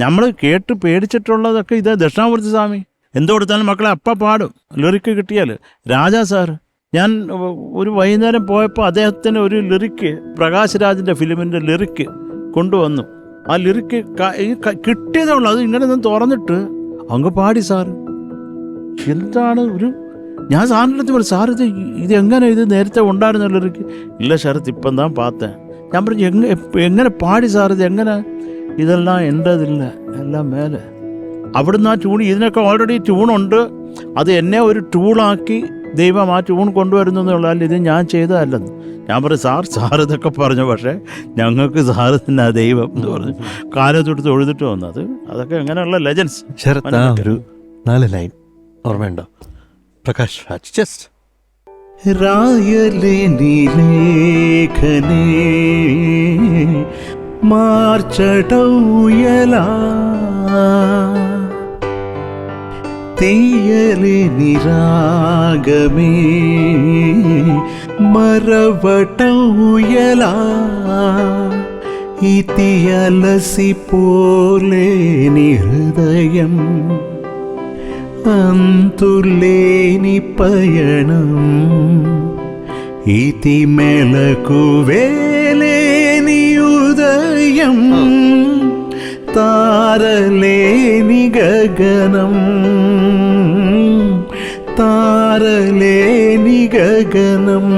നമ്മൾ കേട്ട് പേടിച്ചിട്ടുള്ളതൊക്കെ ഇത് ദക്ഷിണാമൂർത്തി സ്വാമി എന്ത് കൊടുത്താലും മക്കളെ അപ്പം പാടും. ലിറിക്ക് കിട്ടിയാൽ രാജാ സാറ്, ഞാൻ ഒരു വൈകുന്നേരം പോയപ്പോൾ അദ്ദേഹത്തിന് ഒരു ലിറിക്ക് പ്രകാശ് രാജിൻ്റെ ഫിലിമിൻ്റെ ലിറിക്ക് കൊണ്ടുവന്നു. ആ ലിറിക്ക് കിട്ടിയതേ ഉള്ളൂ. അത് ഇങ്ങനെ ഒന്ന് തുറന്നിട്ട് അങ്ങ് പാടി സാറ്. എന്താണ് ഒരു, ഞാൻ സാറിൻ്റെ അടുത്ത് പറഞ്ഞു, സാർ ഇത് എങ്ങനെ ഇത് നേരത്തെ ഉണ്ടായിരുന്ന ലിറിക്ക്? ഇല്ല ശരത്ത്, ഇപ്പം താൻ പാത്തേ. ഞാൻ പറഞ്ഞു എങ്ങനെ പാടി സാർ ഇത് എങ്ങനെ? ഇതെല്ലാം എൻ്റെതില്ല, എല്ലാം മേലെ അവിടുന്ന് ആ ട്യൂൺ, ഇതിനൊക്കെ ഓൾറെഡി ട്യൂണുണ്ട്. അത് എന്നെ ഒരു ടൂളാക്കി ദൈവം ആ ട്യൂൺ കൊണ്ടുവരുന്നതേ ഉള്ളൂ, അല്ല ഇത് ഞാൻ ചെയ്തതല്ലെന്ന്. ഞാൻ പറഞ്ഞു സാർ ഇതൊക്കെ പറഞ്ഞു, പക്ഷേ ഞങ്ങൾക്ക് സാറ് തന്നെ ദൈവം എന്ന് പറഞ്ഞു കാലത്തൊട്ട് തൊഴുതിട്ട് വന്നത്. അതൊക്കെ എങ്ങനെയുള്ള ലെജൻസ്. ഒരു 4 ലൈൻ ഓർമ്മയുണ്ടോ? പ്രകാശ് രാജ് ജസ്റ്റ് രായലേ നീലേഖനേ മാർച്ചടൗയലാ തെയ്യലേ നിരാഗമേ മരവടൗയലാ ഇതിയലസിപ്പോലെ നി ഹൃദയം అంతులేని పయనం ఇది మెలకువేలేని ఉదయం తారలేని గగనం తారలేని గగనం